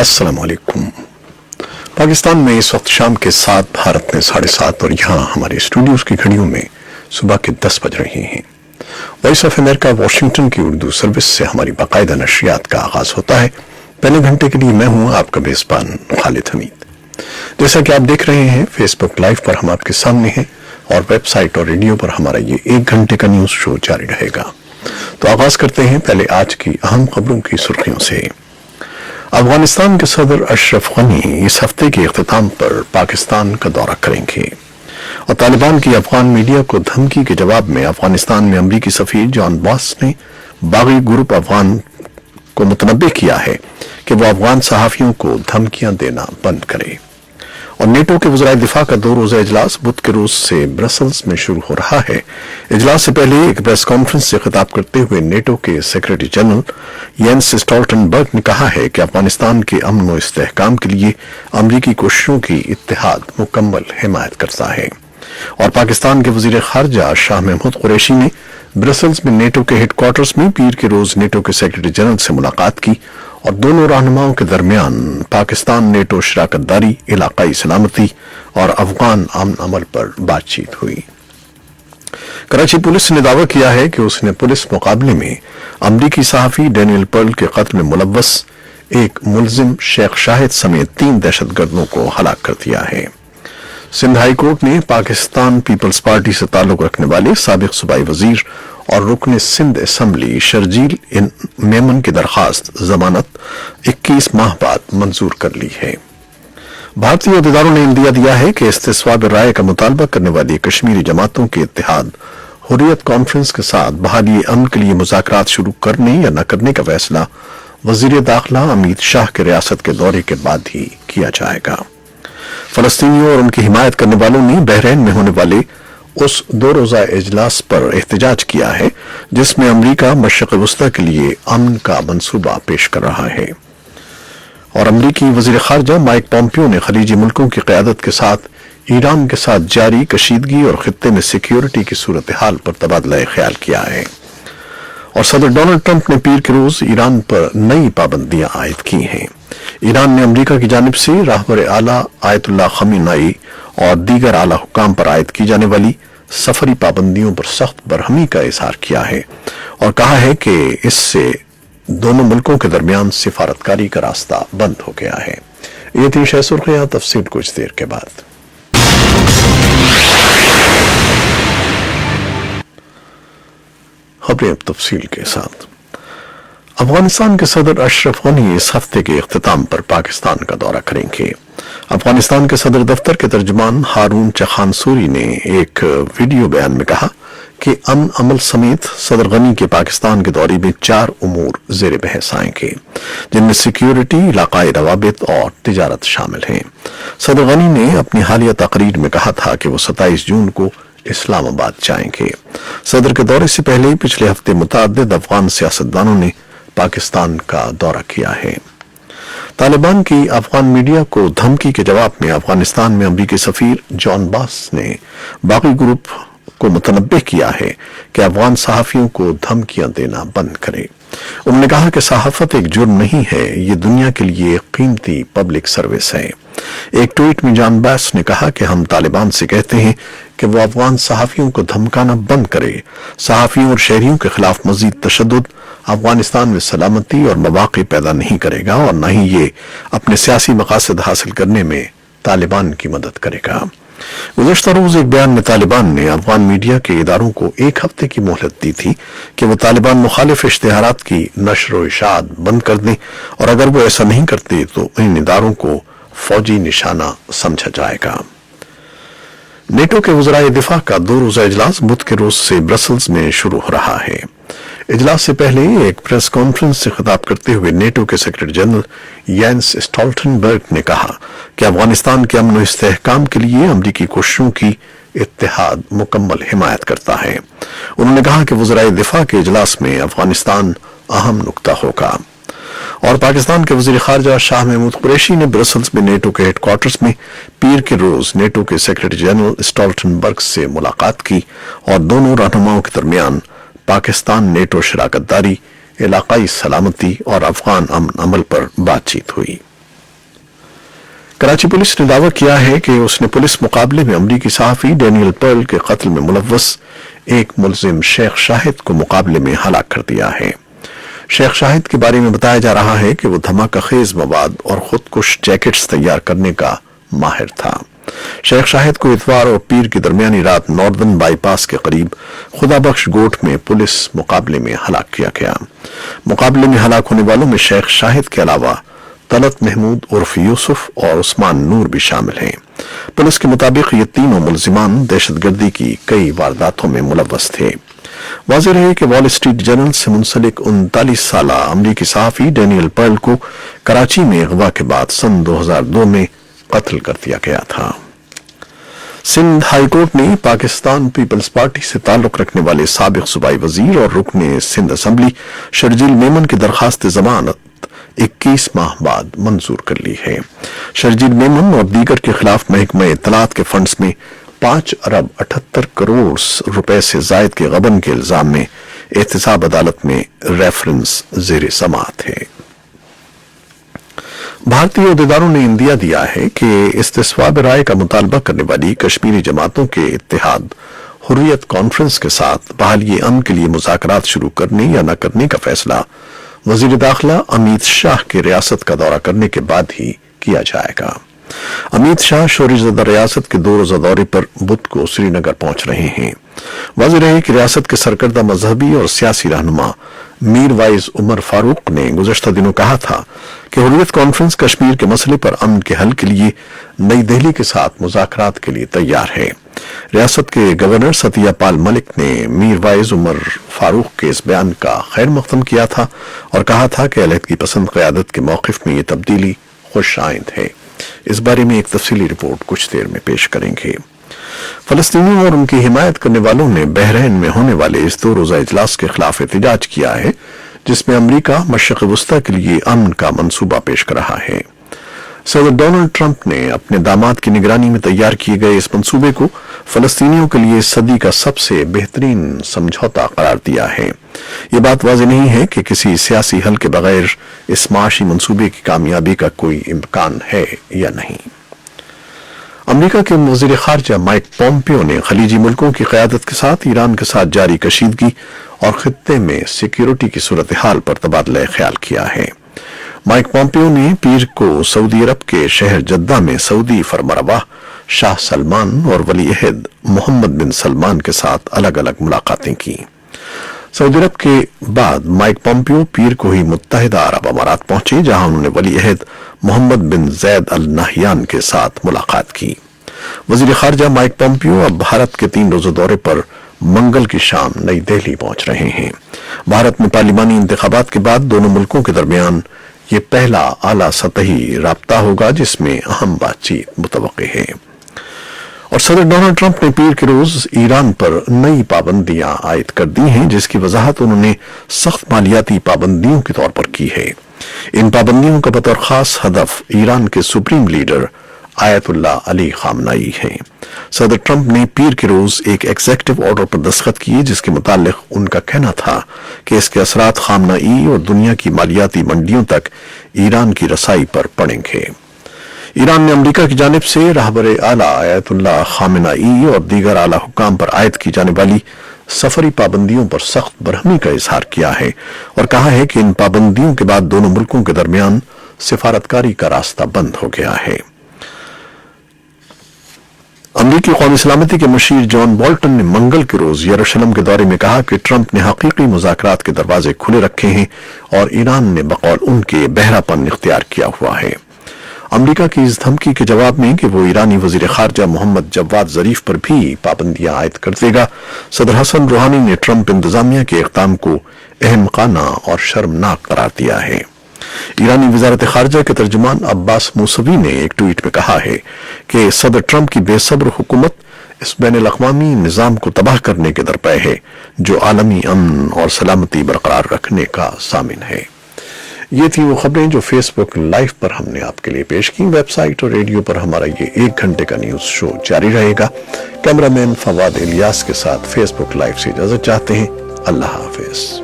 अस्सलाम वालेकुम। पाकिस्तान में इस वक्त शाम के 7, भारत में 7:30 और यहाँ हमारे स्टूडियोज की घड़ियों में सुबह के 10 बज रहे हैं। वॉइस ऑफ अमेरिका वाशिंगटन की उर्दू सर्विस से हमारी बाकायदा नशरियात का आगाज होता है। पहले घंटे के लिए मैं हूँ आपका मेजबान खालिद हमीद। जैसा कि आप देख रहे हैं, फेसबुक लाइव पर हम आपके सामने हैं और वेबसाइट और रेडियो पर हमारा ये 1 घंटे का न्यूज शो जारी रहेगा। तो आगाज करते हैं पहले आज की अहम खबरों की सुर्खियों से। अफगानिस्तान के सदर अशरफ गनी इस हफ्ते के इख्तिताम पर पाकिस्तान का दौरा करेंगे और तालिबान की अफगान मीडिया को धमकी के जवाब में अफगानिस्तान में अमरीकी सफीर जॉन बॉस ने बागी ग्रुप अफगान को मुतनब्बे किया है कि वो अफगान सहाफियों को धमकियां देना बंद करे। और नेटो के वज़राए दिफा का 2 रोज़ा इजलास बुध के रोज से ब्रसल्स में शुरू हो रहा है। इजलास से पहले एक प्रेस कॉन्फ्रेंस से खिताब करते हुए नेटो के सेक्रेटरी जनरल येंस स्टोल्टनबर्ग ने कहा है कि अफगानिस्तान के अमन और इस्तेहकाम के लिए अमरीकी कोशिशों की इत्तेहाद मुकम्मल हिमायत करता है। और पाकिस्तान के वजीर खारजा शाह महमूद कुरैशी ने ब्रसल्स में नेटो के हेडक्वार्टर्स में पीर के रोज नेटो के सेक्रेटरी जनरल से मुलाकात की और दोनों रहनुमाओं के दरमियान पाकिस्तान नेटो शराकत दारी, इलाकाई सलामती और अफगान अमन अमल पर बातचीत हुई। कराची पुलिस ने दावा किया है कि उसने पुलिस मुकाबले में अमरीकी सहाफी डैनियल पर्ल के कत्ल में मुलव्वस एक मुलजिम शेख शाहिद समेत 3 दहशतगर्दों को हलाक कर दिया है। सिंध हाई कोर्ट ने पाकिस्तान पीपल्स पार्टी से ताल्लुक रखने वाले साबिक सूबाई वजीर और रुकन सिंध असम्बली शर्जील मेमन की दरखास्त जमानत 21 माह बाद मंजूर कर ली है। भारतीय अहदेदारों ने इंदिया दिया है कि इस्तिस्वाब राय का मुतालबा करने वाली कश्मीरी जमातों के इत्तेहाद हुर्रियत कॉन्फ्रेंस के साथ बहाली अमन के लिए मुज़ाकरात शुरू करने या न करने का फैसला वजीर दाखिला अमित शाह के रियासत के दौरे के बाद ही किया जाएगा। फलस्तीनियों और उनकी हिमायत करने वालों ने बहरीन में होने वाले उस 2 रोज़ा इजलास पर एहतजाज किया है जिसमें अमरीका मशरिक़ वस्ता के लिए अमन का मंसूबा पेश कर रहा है। और अमरीकी वज़ीर ख़ारजा माइक पॉम्पियो ने खलीजी मुल्कों की क़यादत के साथ ईरान के साथ जारी कशीदगी और खित्ते में सिक्योरिटी की सूरत हाल पर तबादला ख्याल किया है। और सदर डोनाल्ड ट्रंप ने पीर के रोज ईरान पर नई पाबंदियां आयद की हैं। ईरान ने अमरीका की जानिब से रहबर आला आयतुल्लाह खमीनाई और दीगर आला हुकाम पर आयद की जाने वाली सफरी पाबंदियों पर सख्त बरहमी का इजहार किया है और कहा है कि इससे दोनों मुल्कों के दरमियान सिफारतकारी का रास्ता बंद हो गया है। ये थी शह सुर्खियां, तफसील कुछ देर के बाद। खबरें तफसील के साथ। अफगानिस्तान के सदर अशरफ गनी इस हफ्ते के इख्तिताम पर पाकिस्तान का दौरा करेंगे। अफगानिस्तान के सदर दफ्तर के तर्जुमान हारून चखान सूरी ने एक वीडियो बयान में कहा कि अमन अमल समेत सदर गनी के पाकिस्तान के दौरे में 4 उमूर ज़ेर बहस आएंगे, जिनमें सिक्योरिटी, इलाकाई रवाबित और तिजारत शामिल हैं। सदर गनी ने अपनी हालिया तकरीर में कहा था कि वो 27 जून को इस्लामाबाद जाएंगे। सदर के दौरे से पहले पिछले हफ्ते मुतअद्दिद अफगान सियासतदानों ने पाकिस्तान का दौरा किया है। तालिबान की अफगान मीडिया को धमकी के जवाब में अफगानिस्तान में अमरीकी सफीर जॉन बॉस ने बागी ग्रुप को मुतनब्बे किया है कि अफगान सहाफियों को धमकियां देना बंद करे। उन्होंने कहा कि सहाफत एक जुर्म नहीं है, ये दुनिया के लिए कीमती पब्लिक सर्विस है। एक ट्वीट में जॉन बॉस ने कहा कि हम तालिबान से कहते हैं कि वो अफगान सहाफियों को धमकाना बंद करे। सहाफियों और शहरियों के खिलाफ मजीद तशद्दुद अफगानिस्तान में सलामती और मौक़े पैदा नहीं करेगा और न ही ये अपने सियासी मकासद हासिल करने में तालिबान की मदद करेगा। गुज़श्ता रोज एक बयान में तालिबान ने अफगान मीडिया के इदारों को 1 हफ्ते की मोहलत दी थी कि वो तालिबान मुखालिफ इश्तिहारात की नशर व इशाअत बंद कर दें और अगर वो ऐसा नहीं करते तो इन इदारों को फौजी निशाना समझा जाएगा। नेटो के वज़राए दिफा का 2 रोज़ा इजलास बुध के रोज से ब्रसल्स में शुरू हो रहा है। इजलास से पहले एक प्रेस कॉन्फ्रेंस से खिताब करते हुए नेटो के सेक्रेटरी जनरल येंस स्टोल्टनबर्ग ने कहा कि अफगानिस्तान के अमन और इस्तेहकाम के लिए अमरीकी कोशिशों की इत्तेहाद मुकम्मल हिमायत करता है। उन्होंने कहा कि वज़राए दिफा के इजलास में अफगानिस्तान अहम नुक्ता होगा। और पाकिस्तान के वजीर खारजा शाह महमूद कुरैशी ने ब्रसल्स में नेटो के हेडक्वार्टर्स में पीर के रोज नेटो के सेक्रेटरी जनरल स्टोल्टनबर्ग से मुलाकात की और दोनों रहनुमाओं के दरमियान पाकिस्तान नेटो शराकत दारी, इलाकाई सलामती और अफगान अमन अमल पर बातचीत हुई। कराची पुलिस ने दावा किया है कि उसने पुलिस मुकाबले में अमरीकी सहाफ़ी डैनियल पर्ल के कत्ल में मुलव्वस एक मुलजिम शेख शाहिद को मुकाबले में हलाक कर दिया है। शेख शाहिद के बारे में बताया जा रहा है कि वो धमाका खेज मवाद और खुदकुश जैकेट्स तैयार करने का माहिर था। शेख शाहिद को इतवार और पीर की दरमियानी रात नॉर्दर्न बाईपास के करीब खुदाबख्श गोट में पुलिस मुकाबले में हलाक किया गया। मुकाबले में हलाक होने वालों में शेख शाहिद के अलावा तलत महमूद उर्फ यूसुफ और उस्मान नूर भी शामिल हैं। पुलिस के मुताबिक ये तीनों मुलजिमान दहशतगर्दी की कई वारदातों में मुलव्वस थे। वाज़ेह है कि वॉल स्ट्रीट जर्नल से मुंसलिक 39 साला अमरीकी सहाफ़ी डैनियल पर्ल को कराची में अगवा के बाद सन 2002 में कत्ल कर दिया गया था। सिंध हाई कोर्ट ने पाकिस्तान पीपल्स पार्टी से ताल्लुक रखने वाले साबिक सूबाई वजीर और रुकने सिंध असम्बली शर्जील मेमन की दरखास्त जमानत 21 माह बाद मंजूर कर ली है। शर्जील मेमन और दीगर के खिलाफ महकमा इत्तलात के फंड्स में 5 अरब 78 करोड़ रुपए से जायद के गबन के इल्जाम में एहतसाब अदालत में रेफरेंस ज़ेर समाअत है। भारतीय उहदेदारों ने इंदिया दिया है कि इस्तिस्वाब राय का मुतालबा करने वाली कश्मीरी जमातों के इत्तेहाद हुर्रियत कॉन्फ्रेंस के साथ बहाली अमन के लिए मुज़ाकरात शुरू करने या न करने का फैसला वजीर दाखिला अमित शाह के रियासत का दौरा करने के बाद ही किया जाएगा। अमित शाह शोरीज़दा रियासत के 2 रोज़ा दौरे पर बुध को श्रीनगर पहुंच रहे हैं। वाज़ेह है कि रियासत के सरकर्दा मजहबी और सियासी रहनुमा मीर वाइज उमर फारूक ने गुज़श्ता दिनों कहा था कि हुर्रियत कॉन्फ्रेंस कश्मीर के मसले पर अमन के हल के लिए नई दिल्ली के साथ मुज़ाकरात के लिए तैयार है। रियासत के गवर्नर सतियापाल मलिक ने मीर वाइज उमर फारूक के इस बयान का खैर मकदम किया था और कहा था कि अलहदगी पसंद क़यादत के मौक़िफ़ में ये तब्दीली खुश आइंद है। इस बारे में एक तफसीली रिपोर्ट कुछ देर में पेश करेंगे। फलस्तीनियों और उनकी हिमायत करने वालों ने बहरीन में होने वाले इस 2 रोज़ा इजलास के खिलाफ एहतजाज किया है, जिसमें अमरीका मशरिक़ वस्ता के लिए अमन का मंसूबा पेश कर रहा है। सदर डोनाल्ड ट्रंप ने अपने दामाद की निगरानी में तैयार किए गए इस मंसूबे को फलस्तीनियों के लिए सदी का सबसे बेहतरीन समझौता करार दिया है। ये बात वाज़ेह नहीं है कि किसी सियासी हल के बगैर इस माशी मंसूबे की कामयाबी का कोई इम्कान है या नहीं। अमेरिका के वज़ीर ख़ारजा माइक पोम्पियो ने खलीजी मुल्कों की क़यादत के साथ ईरान के साथ जारी कशीदगी और खित्ते में सिक्योरिटी की सूरत हाल पर तबादला ख्याल किया है। माइक पोम्पियो ने पीर को सऊदी अरब के शहर जद्दा में सऊदी फरमारवा शाह सलमान और वली अहद मोहम्मद बिन सलमान के साथ अलग अलग मुलाकातें की। सऊदी अरब के बाद माइक पोम्पियो पीर को ही मुत्तहिदा अरब अमारात पहुंचे, जहां उन्होंने वली अहद मोहम्मद बिन जैद अल नहयान के साथ मुलाकात की। वजीर खारजा माइक पोम्पियो अब भारत के 3 रोज़ा दौरे पर मंगल की शाम नई दिल्ली पहुंच रहे हैं। भारत में पार्लिमानी इंतखाबात के बाद दोनों मुल्कों के दरमियान ये पहला आला सतही राब्ता होगा जिसमें अहम बातचीत मुतवक्के है। और सदर डोनाल्ड ट्रंप ने पीर के रोज ईरान पर नई पाबंदियां आयद कर दी हैं, जिसकी वजाहत उन्होंने सख्त मालियाती पाबंदियों के तौर पर की है। इन पाबंदियों का बतौर खास हदफ ईरान के सुप्रीम लीडर आयतुल्लाह अली खामनाई है। सदर ट्रंप ने पीर के रोज एक एग्जीक्यूटिव ऑर्डर पर दस्तखत किए, जिसके मुतालिक उनका कहना था कि इसके असरात खामनाई और दुनिया की मालियाती मंडियों तक ईरान की रसाई पर पड़ेंगे। ईरान ने अमेरिका की जानिब से रहबरे आला आयतुल्लाह खामेनेई और दीगर आला हुक्काम पर आयद की जाने वाली सफरी पाबंदियों पर सख्त बरहमी का इजहार किया है और कहा है कि इन पाबंदियों के बाद दोनों मुल्कों के दरमियान सिफारतकारी का रास्ता बंद हो गया है। अमरीकी कौमी सलामती के मशीर जॉन बोल्टन ने मंगल के रोज यरूशलेम के दौरे में कहा कि ट्रंप ने हकीकी मुज़ाकरात के दरवाजे खुले रखे हैं और ईरान ने बकौल उनके बहरापन इख्तियार किया हुआ है। अमेरिका की इस धमकी के जवाब में कि वो ईरानी वजीर खारजा मोहम्मद जवाद जरीफ पर भी पाबंदियां आयद कर देगा, सदर हसन रूहानी ने ट्रंप इंतजामिया के इक़दाम को अहमकाना और शर्मनाक करार दिया है। ईरानी वजारत खारजा के तर्जुमान अब्बास मूसवी ने एक ट्वीट में कहा है कि सदर ट्रंप की बेसब्र हुकूमत इस बैनुल-अक़वामी निज़ाम को तबाह करने के दरपे है जो आलमी अमन और सलामती बरकरार रखने का सामिन है। ये थी वो खबरें जो फेसबुक लाइव पर हमने आपके लिए पेश की। वेबसाइट और रेडियो पर हमारा ये 1 घंटे का न्यूज शो जारी रहेगा। कैमरामैन फवाद इलियास के साथ फेसबुक लाइव से इजाजत चाहते हैं। अल्लाह हाफिज।